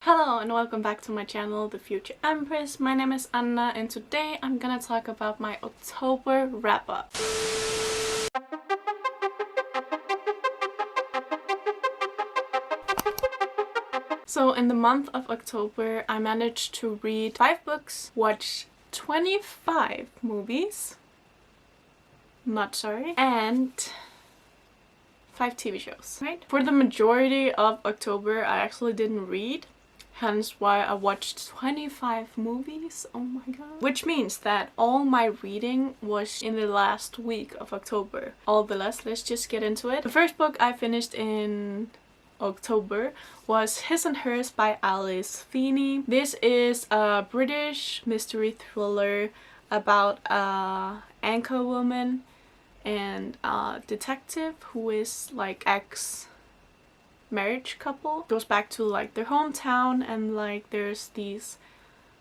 Hello and welcome back to my channel, The Future Empress. My name is Anna and today I'm gonna talk about my October wrap-up. So in the month of October I managed to read 5 books, watch 25 movies, not sorry, and 5 TV shows, right? For the majority of October I actually didn't read. Hence why I watched 25 movies, oh my god. Which means that all my reading was in the last week of October. All the less, let's just get into it. The first book I finished in October was His and Hers by Alice Feeney. This is a British mystery thriller about a anchor woman and a detective who is like ex-marriage couple. Goes back to like their hometown and like there's these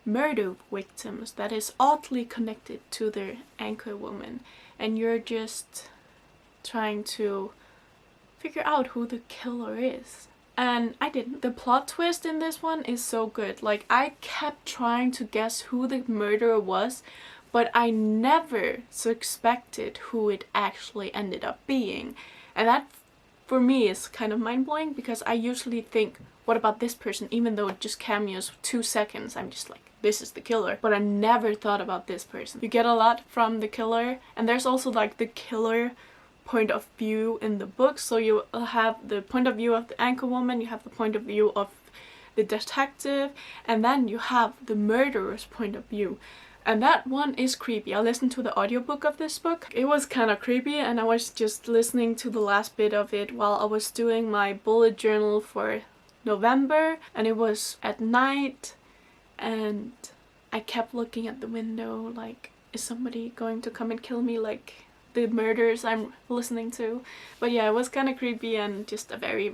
murder victims that is oddly connected to their anchor woman and you're just trying to figure out who the killer is. And I didn't. The plot twist in this one is so good. Like I kept trying to guess who the murderer was, but I never suspected who it actually ended up being. And that for me is kind of mind-blowing because I usually think, what about this person? Even though it just cameos 2 seconds, I'm just like, this is the killer. But I never thought about this person. You get a lot from the killer, and there's also like the killer point of view in the book. So you have the point of view of the anchor woman, you have the point of view of the detective, and then you have the murderer's point of view. And that one is creepy. I listened to the audiobook of this book. It was kind of creepy and I was just listening to the last bit of it while I was doing my bullet journal for November. And it was at night and I kept looking at the window like, is somebody going to come and kill me like the murders I'm listening to? But yeah, it was kind of creepy and just a very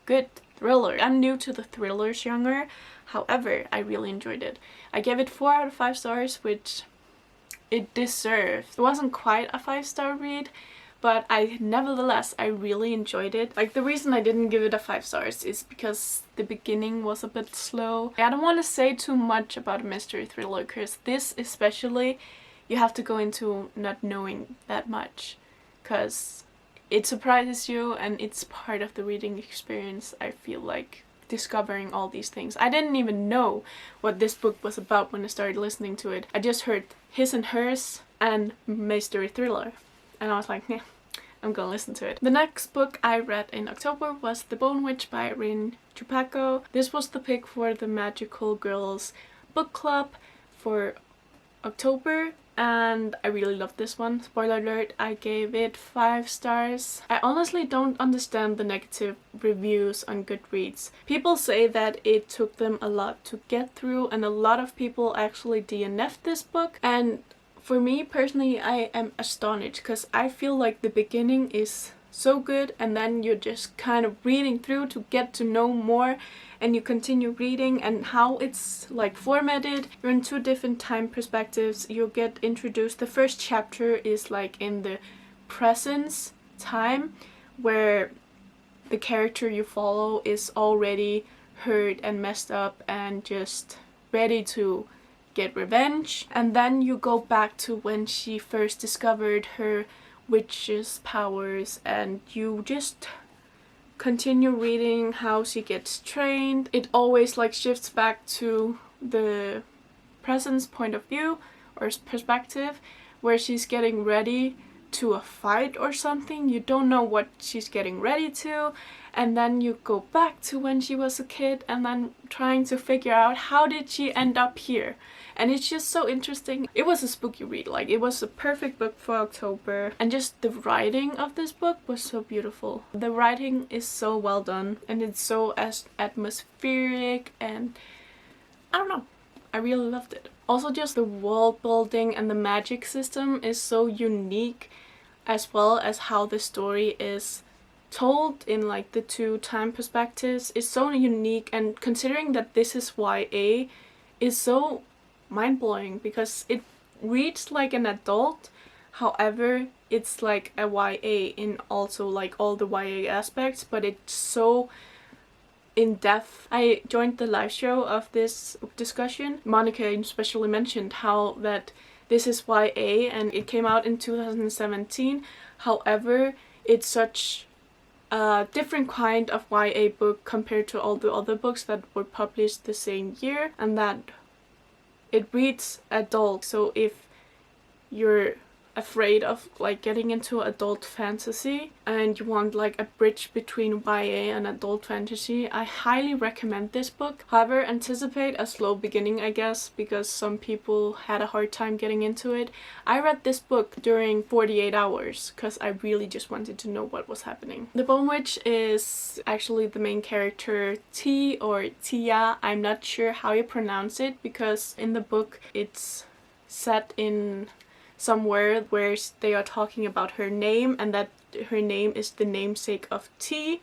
good thriller. I'm new to the thriller genre. However, I really enjoyed it. I gave it 4 out of 5 stars, which it deserved. It wasn't quite a 5-star read, but nevertheless, I really enjoyed it. Like, the reason I didn't give it a 5 stars is because the beginning was a bit slow. I don't want to say too much about a mystery thriller, because this especially, you have to go into not knowing that much, because it surprises you and it's part of the reading experience, I feel like. Discovering all these things. I didn't even know what this book was about when I started listening to it. I just heard His and Hers and mystery thriller and I was like, yeah, I'm gonna listen to it. The next book I read in October was The Bone Witch by Chupeco. This was the pick for the Magical Girls book club for October and I really loved this one. Spoiler alert, I gave it 5 stars. I honestly don't understand the negative reviews on Goodreads. People say that it took them a lot to get through and a lot of people actually DNF'd this book, and for me personally I am astonished because I feel like the beginning is so good and then you're just kind of reading through to get to know more and you continue reading, and how it's like formatted. You're in 2 different time perspectives. You'll get introduced. The first chapter is like in the present time where the character you follow is already hurt and messed up and just ready to get revenge. And then you go back to when she first discovered her witch's powers and you just continue reading how she gets trained. It always like shifts back to the present point of view or perspective where she's getting ready to a fight or something. You don't know what she's getting ready to, and then you go back to when she was a kid and then trying to figure out how did she end up here. And it's just so interesting. It was a spooky read. Like, it was a perfect book for October, and just the writing of this book was so beautiful. The writing is so well done and it's so atmospheric and I don't know, I really loved it. Also just the world building and the magic system is so unique, as well as how the story is told in like the 2 time perspectives is so unique, and considering that this is YA is so mind-blowing because it reads like an adult, however it's like a YA in also like all the YA aspects, but it's so in depth. I joined the live show of this discussion. Monica especially mentioned how that this is YA and it came out in 2017. However, it's such a different kind of YA book compared to all the other books that were published the same year, and that it reads adult. So if you're afraid of like getting into adult fantasy and you want like a bridge between YA and adult fantasy, I highly recommend this book. However, anticipate a slow beginning, I guess, because some people had a hard time getting into it. I read this book during 48 hours because I really just wanted to know what was happening. The Bone Witch is actually the main character, T or Tia. I'm not sure how you pronounce it because in the book it's set in somewhere where they are talking about her name, and that her name is the namesake of tea,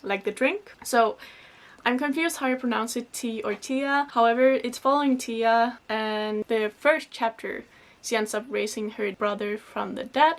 like the drink. So I'm confused how you pronounce it, T or Tia. However, it's following Tia, and the first chapter she ends up raising her brother from the dead.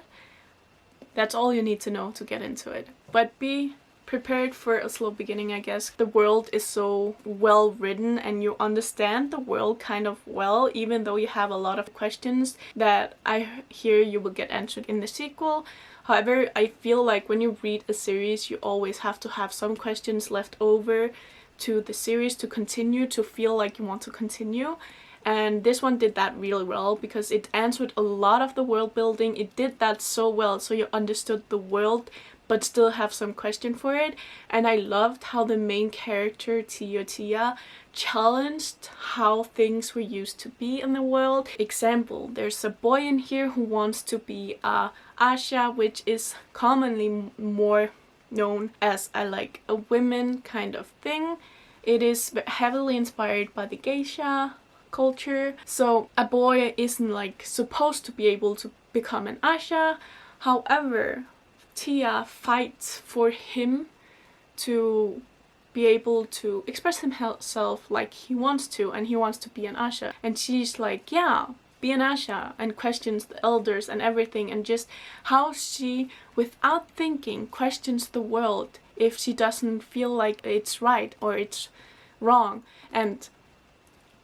That's all you need to know to get into it. But be prepared for a slow beginning, I guess. The world is so well written and you understand the world kind of well, even though you have a lot of questions that I hear you will get answered in the sequel. However, I feel like when you read a series, you always have to have some questions left over to the series to continue, to feel like you want to continue. And this one did that really well because it answered a lot of the world building. It did that so well, so you understood the world but still have some question for it. And I loved how the main character, Tia, challenged how things were used to be in the world. Example, there's a boy in here who wants to be a Asha, which is commonly more known as a women kind of thing. It is heavily inspired by the geisha culture. So a boy isn't like supposed to be able to become an Asha. However, Tia fights for him to be able to express himself like he wants to, and he wants to be an Asha. And she's like, yeah, be an Asha, and questions the elders and everything, and just how she, without thinking, questions the world if she doesn't feel like it's right or it's wrong. And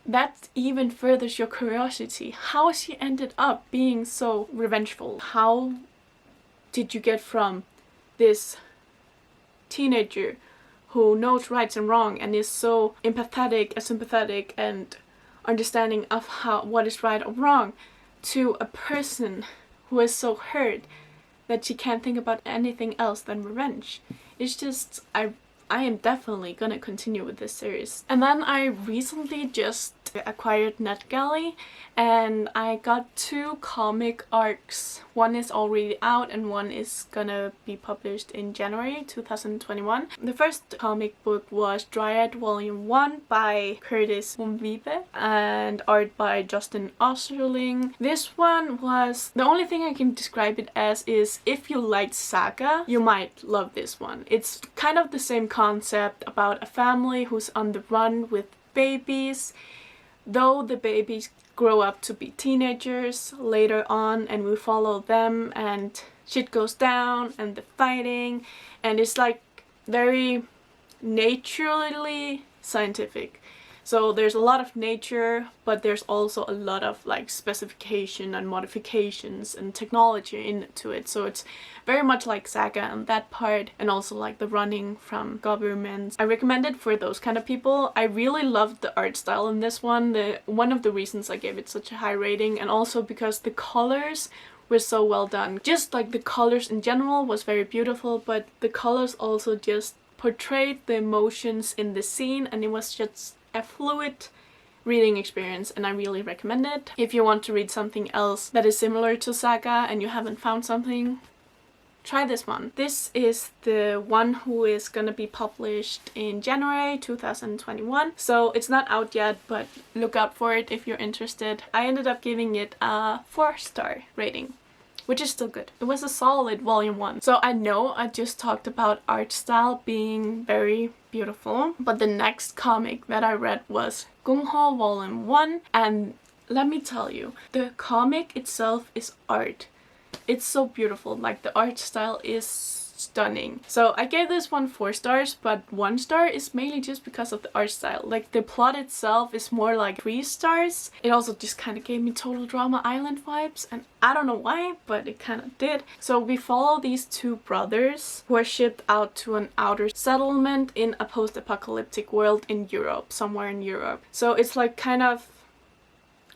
that even furthers your curiosity. How she ended up being so revengeful. How did you get from this teenager who knows right and wrong and is so sympathetic and understanding of what is right or wrong, to a person who is so hurt that she can't think about anything else than revenge? It's just, I am definitely gonna continue with this series. And then I recently just acquired NetGalley and I got 2 comic arcs. One is already out and one is gonna be published in January 2021. The first comic book was Dryad Volume 1 by Kurtis and Wiebe and art by Justin Osterling. This one was, the only thing I can describe it as is, if you liked Saga, you might love this one. It's kind of the same concept about a family who's on the run with babies. Though the babies grow up to be teenagers later on, and we follow them and shit goes down and the fighting, and it's like very naturally scientific. So there's a lot of nature, but there's also a lot of like specification and modifications and technology into it. So it's very much like Saga and that part, and also like the running from governments. I recommend it for those kind of people. I really loved the art style in this one. One of the reasons I gave it such a high rating, and also because the colors were so well done. Just like the colors in general was very beautiful, but the colors also just portrayed the emotions in the scene, and it was just a fluid reading experience, and I really recommend it. If you want to read something else that is similar to Saga and you haven't found something, try this one. This is the one who is gonna be published in January 2021. So it's not out yet, but look out for it if you're interested. I ended up giving it a 4-star rating, which is still good. It was a solid volume 1. So I know I just talked about art style being very beautiful, but the next comic that I read was Gung-Ho volume 1, and let me tell you, the comic itself is art. It's so beautiful. Like, the art style is stunning. So I gave this one 4 stars, but 1 star is mainly just because of the art style. Like the plot itself is more like 3 stars. It also just kind of gave me Total Drama Island vibes, and I don't know why, but it kind of did. So we follow these 2 brothers who are shipped out to an outer settlement in a post-apocalyptic world in Europe, somewhere in Europe. So it's like kind of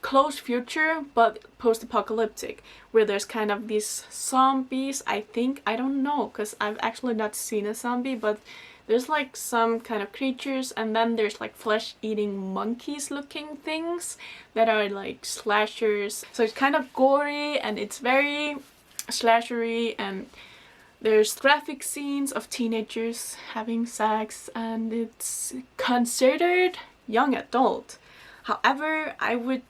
close future but post-apocalyptic, where there's kind of these zombies, I think. I don't know, because I've actually not seen a zombie, but there's like some kind of creatures, and then there's like flesh-eating monkeys looking things that are like slashers. So it's kind of gory and it's very slashery, and there's graphic scenes of teenagers having sex, and it's considered young adult. However, I would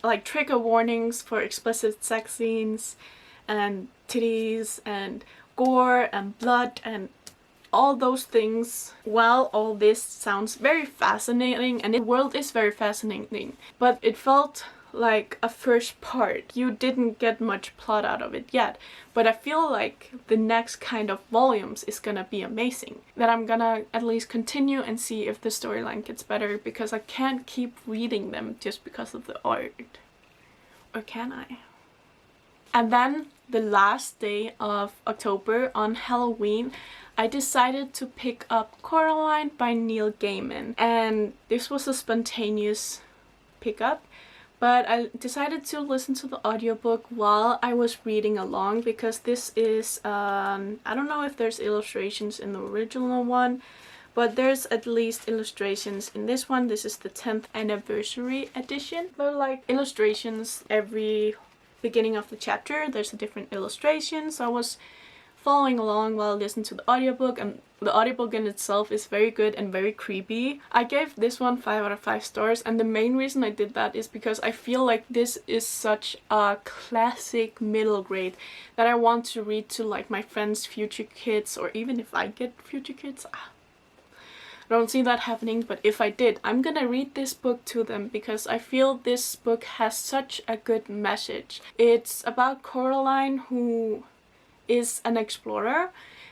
like trigger warnings for explicit sex scenes and titties and gore and blood and all those things. While all this sounds very fascinating, and the world is very fascinating, but it felt like a first part. You didn't get much plot out of it yet, but I feel like the next kind of volumes is gonna be amazing. That I'm gonna at least continue and see if the storyline gets better, because I can't keep reading them just because of the art. Or can I? And then the last day of October, on Halloween, I decided to pick up Coraline by Neil Gaiman, and this was a spontaneous pickup. But I decided to listen to the audiobook while I was reading along, because this is, I don't know if there's illustrations in the original one, but there's at least illustrations in this one. This is the 10th anniversary edition. There are like illustrations every beginning of the chapter. There's a different illustration, so I was following along while listening to the audiobook, and the audiobook in itself is very good and very creepy. I gave this one 5 out of 5 stars, and the main reason I did that is because I feel like this is such a classic middle grade that I want to read to like my friends' future kids, or even if I get future kids. I don't see that happening, but if I did, I'm gonna read this book to them because I feel this book has such a good message. It's about Coraline, who is an explorer,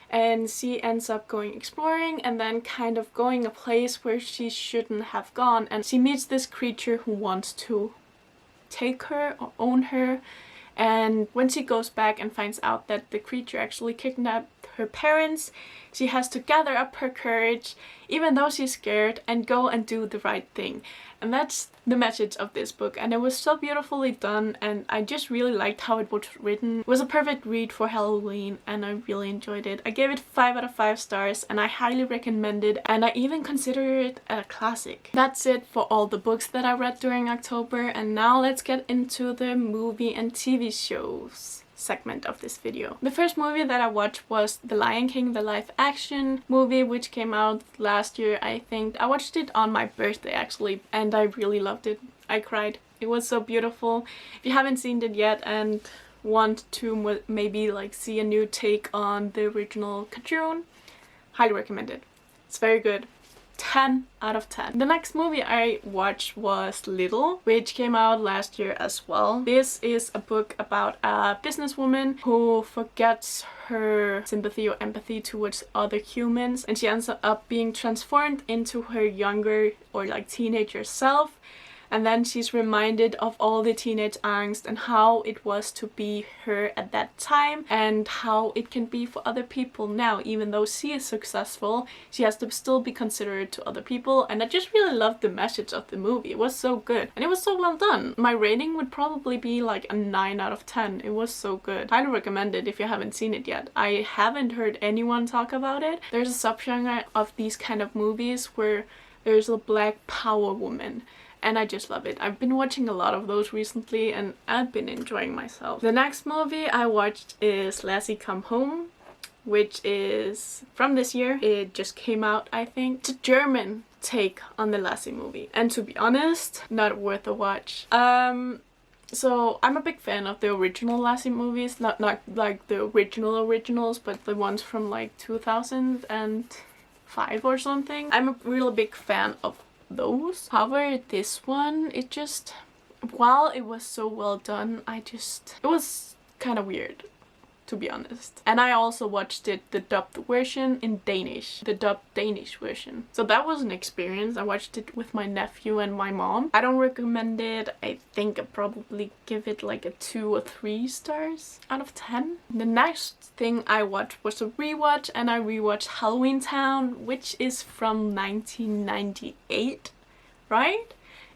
and she ends up going exploring and then kind of going a place where she shouldn't have gone, and she meets this creature who wants to take her or own her. And when she goes back and finds out that the creature actually kidnapped her parents, she has to gather up her courage, even though she's scared, and go and do the right thing. And that's the message of this book, and it was so beautifully done, and I just really liked how it was written. It was a perfect read for Halloween, and I really enjoyed it. I gave it 5 out of 5 stars, and I highly recommend it, and I even consider it a classic. That's it for all the books that I read during October, and now let's get into the movie and TV shows segment of this video. The first movie that I watched was The Lion King, the live action movie, which came out last year, I think. I watched it on my birthday actually, and I really loved it. I cried. It was so beautiful. If you haven't seen it yet and want to maybe like see a new take on the original cartoon, highly recommend it. It's very good. 10 out of 10. The next movie I watched was Little, which came out last year as well. This is a book about a businesswoman who forgets her sympathy or empathy towards other humans, and she ends up being transformed into her younger or like teenager self. And then she's reminded of all the teenage angst and how it was to be her at that time, and how it can be for other people now. Even though she is successful, she has to still be considerate to other people. And I just really loved the message of the movie. It was so good, and it was so well done. My rating would probably be like a 9 out of 10. It was so good. Highly recommend it if you haven't seen it yet. I haven't heard anyone talk about it. There's a subgenre of these kind of movies where there's a black power woman, and I just love it. I've been watching a lot of those recently, and I've been enjoying myself. The next movie I watched is Lassie Come Home, which is from this year. It just came out, I think. It's a German take on the Lassie movie, and to be honest, not worth a watch. So I'm a big fan of the original Lassie movies, not like the originals, but the ones from like 2005 or something. I'm a really big fan of those. However, this one, it just, while it was so well done, it was kind of weird, to be honest. And I also watched it, the dubbed version in Danish, the dubbed Danish version. So that was an experience. I watched it with my nephew and my mom. I don't recommend it. I think I'd probably give it like a 2 or 3 stars out of 10. The next thing I watched was a rewatch, and I rewatched Halloweentown, which is from 1998, right?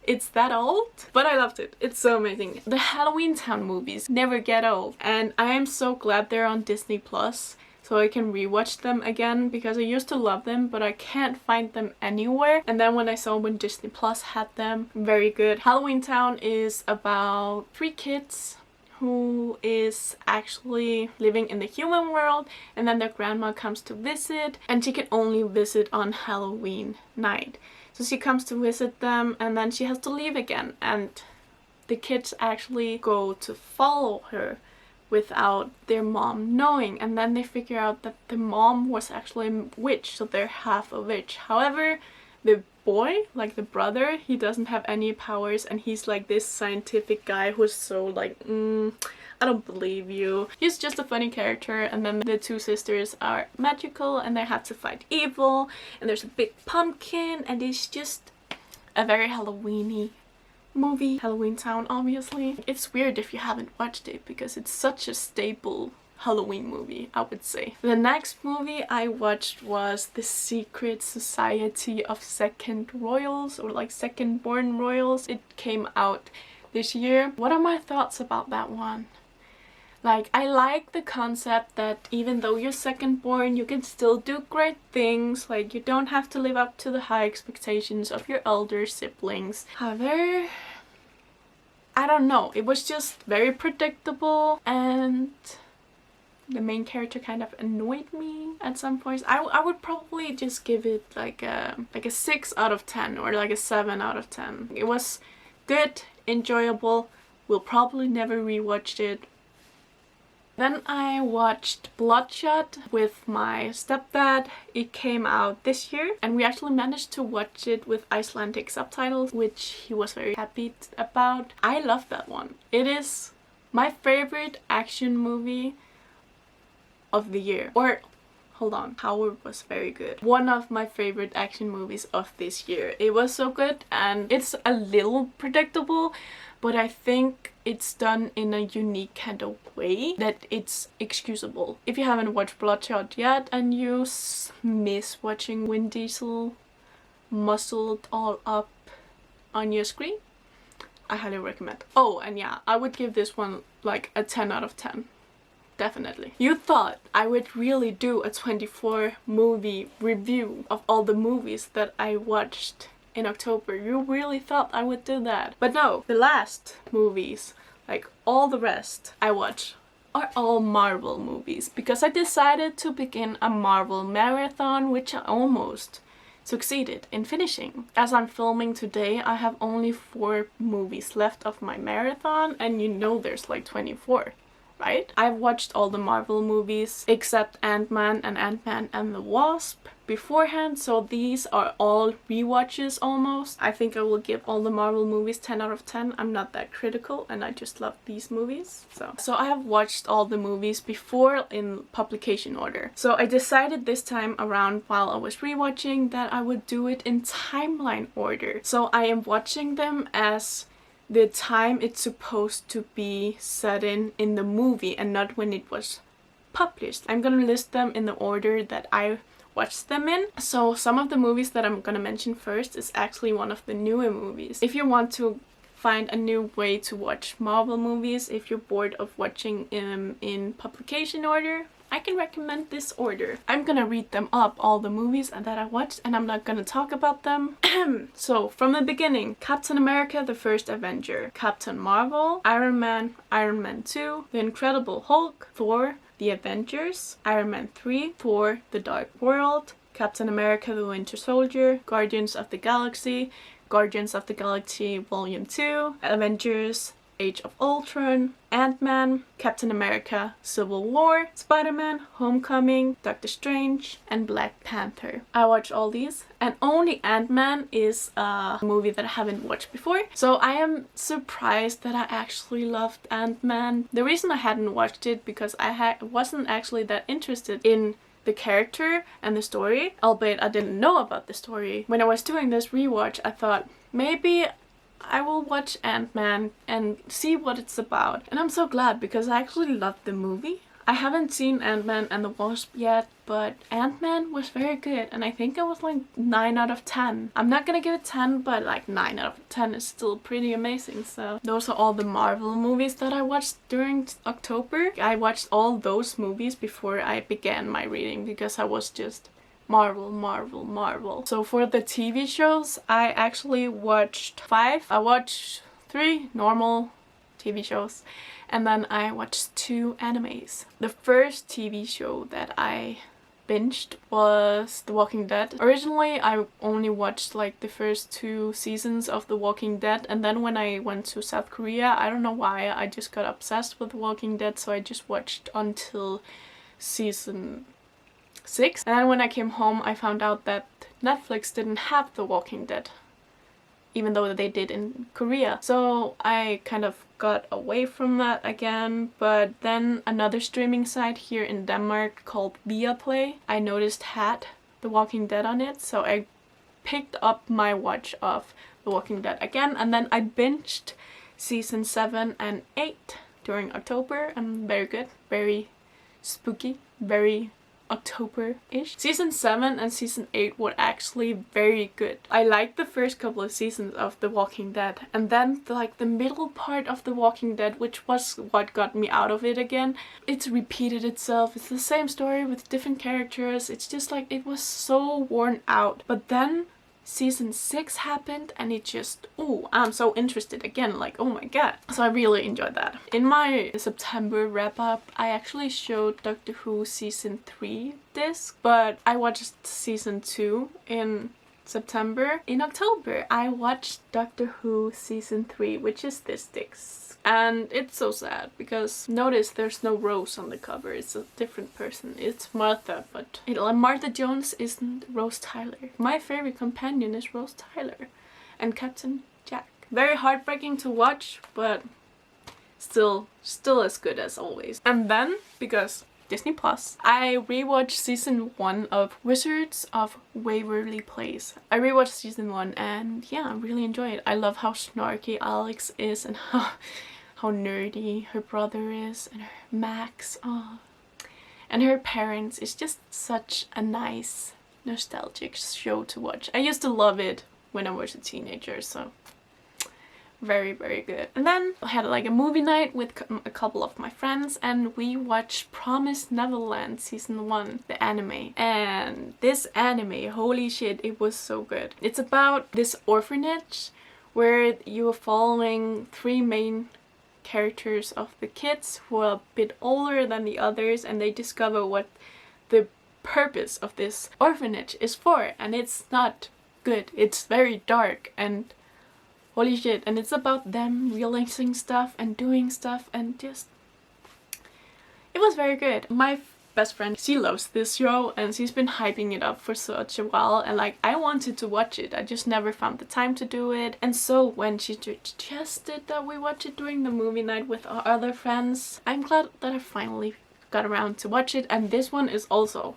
It's that old, but I loved it. It's so amazing. The Halloweentown movies never get old, and I am so glad they're on Disney Plus, so I can rewatch them again, because I used to love them, but I can't find them anywhere. And then when I saw when Disney Plus had them, very good. Halloweentown is about 3 kids who is actually living in the human world, and then their grandma comes to visit, and she can only visit on Halloween night. So she comes to visit them, and then she has to leave again, and the kids actually go to follow her without their mom knowing, and then they figure out that the mom was actually a witch, so they're half a witch. However, the boy, like the brother, he doesn't have any powers, and he's like this scientific guy who's so like, I don't believe you. He's just a funny character, and then the 2 sisters are magical and they have to fight evil, and there's a big pumpkin, and it's just a very Halloween-y movie. Halloweentown, obviously. It's weird if you haven't watched it, because it's such a staple Halloween movie, I would say. The next movie I watched was The Secret Society of Second Royals, or like Second Born Royals. It came out this year. What are my thoughts about that one? Like, I like the concept that even though you're second born, you can still do great things. Like, you don't have to live up to the high expectations of your elder siblings. However, I don't know. It was just very predictable, and the main character kind of annoyed me at some points. I would probably just give it like a 6 out of 10 or like a 7 out of 10. It was good, enjoyable. We'll probably never rewatch it. Then I watched Bloodshot with my stepdad. It came out this year, and we actually managed to watch it with Icelandic subtitles, which he was very happy about. I love that one. It is my favorite action movie of the year. Or, hold on, Howard was very good. One of my favorite action movies of this year. It was so good, and it's a little predictable, but I think it's done in a unique kind of way that it's excusable. If you haven't watched Bloodshot yet and you miss watching Vin Diesel muscled all up on your screen, I highly recommend. Oh, and yeah, I would give this one like a 10 out of 10. Definitely. You thought I would really do a 24 movie review of all the movies that I watched in October. You really thought I would do that. But no, the last movies, like all the rest I watch, are all Marvel movies, because I decided to begin a Marvel marathon, which I almost succeeded in finishing. As I'm filming today, I have only 4 movies left of my marathon, and you know there's like 24. Right? I've watched all the Marvel movies except Ant-Man and the Wasp beforehand, so these are all rewatches almost. I think I will give all the Marvel movies 10 out of 10. I'm not that critical, and I just love these movies. So I have watched all the movies before in publication order. So I decided this time around, while I was rewatching, that I would do it in timeline order. So I am watching them as the time it's supposed to be set in the movie, and not when it was published. I'm gonna list them in the order that I watched them in. So some of the movies that I'm gonna mention first is actually one of the newer movies. If you want to find a new way to watch Marvel movies, if you're bored of watching in publication order, I can recommend this order. I'm gonna read them up, all the movies that I watched, and I'm not gonna talk about them. So, from the beginning: Captain America, the First Avenger, Captain Marvel, Iron Man 2, The Incredible Hulk, Thor, The Avengers, Iron Man 3, Thor, The Dark World, Captain America, the Winter Soldier, Guardians of the Galaxy Volume 2, Avengers, Age of Ultron, Ant-Man, Captain America, Civil War, Spider-Man, Homecoming, Doctor Strange, and Black Panther. I watched all these, and only Ant-Man is a movie that I haven't watched before. So I am surprised that I actually loved Ant-Man. The reason I hadn't watched it because I wasn't actually that interested in the character and the story, albeit I didn't know about the story. When I was doing this rewatch, I thought maybe I will watch Ant-Man and see what it's about. And I'm so glad because I actually loved the movie. I haven't seen Ant-Man and the Wasp yet, but Ant-Man was very good, and I think it was like 9 out of 10. I'm not gonna give it 10, but like 9 out of 10 is still pretty amazing. So those are all the Marvel movies that I watched during October. I watched all those movies before I began my reading because I was just Marvel, Marvel, Marvel. So for the TV shows, I actually watched 5. I watched 3 normal TV shows, and then I watched 2 animes. The first TV show that I binged was The Walking Dead. Originally, I only watched like the first 2 seasons of The Walking Dead, and then when I went to South Korea, I don't know why, I just got obsessed with The Walking Dead, so I just watched until season 6. And then when I came home, I found out that Netflix didn't have The Walking Dead, even though they did in Korea. So I kind of got away from that again, but then another streaming site here in Denmark called Viaplay, I noticed had The Walking Dead on it, so I picked up my watch of The Walking Dead again, and then I binged season 7 and 8 during October, and very good, very spooky, very October-ish. Season 7 and season 8 were actually very good. I liked the first couple of seasons of The Walking Dead, and then the middle part of The Walking Dead, which was what got me out of it again. It's repeated itself. It's the same story with different characters. It's just like it was so worn out. But then season 6 happened, and it just, ooh, I'm so interested again, like, oh my god. So I really enjoyed that. In my September wrap up, I actually showed Doctor Who season 3 disc, but I watched season 2 in September. In October, I watched Doctor Who season 3, which is this disc. And it's so sad because notice there's no Rose on the cover. It's a different person. It's Martha, but Martha Jones isn't Rose Tyler. My favorite companion is Rose Tyler and Captain Jack. Very heartbreaking to watch, but still as good as always. And then, because Disney Plus, I rewatched season 1 of Wizards of Waverly Place. I rewatched season 1 and yeah, I really enjoy it. I love how snarky Alex is and how nerdy her brother is, and her Max, and her parents. It's just such a nice nostalgic show to watch. I used to love it when I was a teenager, so very, very good. And then I had like a movie night with a couple of my friends, and we watched Promised Neverland season 1, the anime. And this anime, holy shit, it was so good. It's about this orphanage where you are following 3 main characters of the kids who are a bit older than the others, and they discover what the purpose of this orphanage is for, and it's not good. It's very dark and holy shit, and it's about them realizing stuff and doing stuff, and just it was very good. My best friend, she loves this show and she's been hyping it up for such a while, and like I wanted to watch it, I just never found the time to do it. And so when she suggested that we watch it during the movie night with our other friends, I'm glad that I finally got around to watch it. And this one is also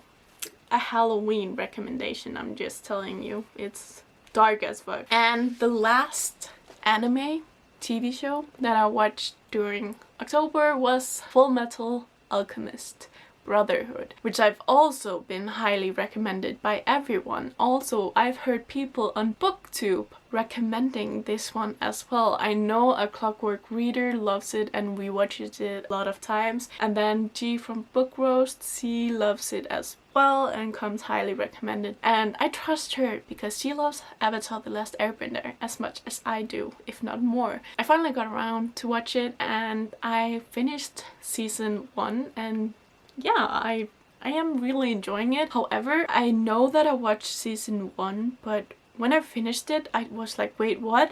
a Halloween recommendation, I'm just telling you. It's dark as fuck. And the last anime TV show that I watched during October was Fullmetal Alchemist Brotherhood, which I've also been highly recommended by everyone. Also, I've heard people on BookTube recommending this one as well. I know A Clockwork Reader loves it and we watched it a lot of times. And then G from Book Roast, she loves it as well and comes highly recommended. And I trust her because she loves Avatar: The Last Airbender as much as I do, if not more. I finally got around to watch it and I finished season 1, and yeah, I am really enjoying it. However, I know that I watched season 1, but when I finished it, I was like, wait, what?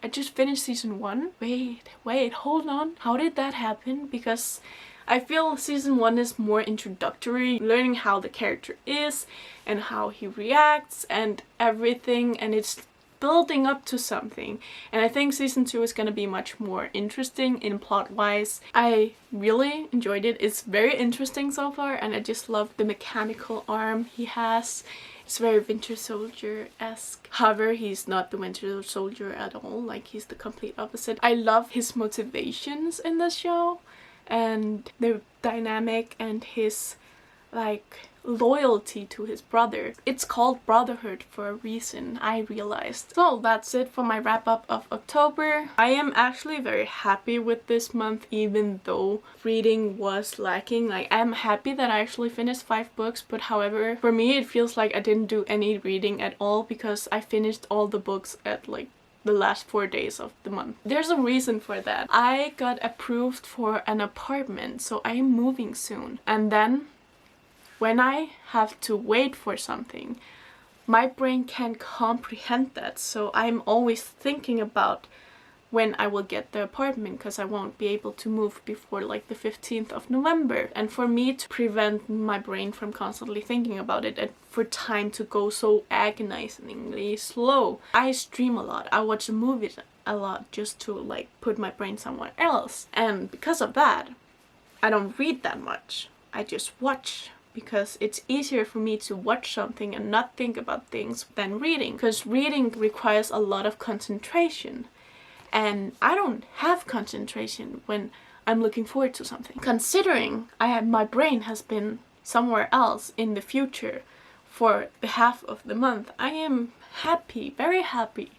I just finished season 1. Wait, hold on. How did that happen? Because I feel season 1 is more introductory, learning how the character is and how he reacts and everything, and it's building up to something. And I think season 2 is gonna be much more interesting in plot wise. I really enjoyed it. It's very interesting so far, and I just love the mechanical arm he has. It's very Winter Soldier-esque. However, he's not the Winter Soldier at all. Like, he's the complete opposite. I love his motivations in this show and the dynamic and his like loyalty to his brother. It's called Brotherhood for a reason, I realized. So that's it for my wrap up of October. I am actually very happy with this month, even though reading was lacking. Like, I'm happy that I actually finished 5 books, but however, for me it feels like I didn't do any reading at all because I finished all the books at like the last 4 days of the month. There's a reason for that. I got approved for an apartment, so I am moving soon. And then when I have to wait for something, my brain can't comprehend that. So I'm always thinking about when I will get the apartment, because I won't be able to move before like the 15th of November. And for me to prevent my brain from constantly thinking about it and for time to go so agonizingly slow, I stream a lot. I watch movies a lot just to like put my brain somewhere else. And because of that, I don't read that much. I just watch, because it's easier for me to watch something and not think about things than reading, because reading requires a lot of concentration, and I don't have concentration when I'm looking forward to something. Considering my brain has been somewhere else in the future for the half of the month, I am happy, very happy,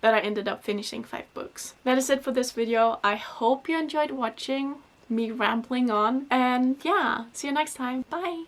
that I ended up finishing 5 books. That is it for this video. I hope you enjoyed watching me rambling on, and yeah, see you next time. Bye!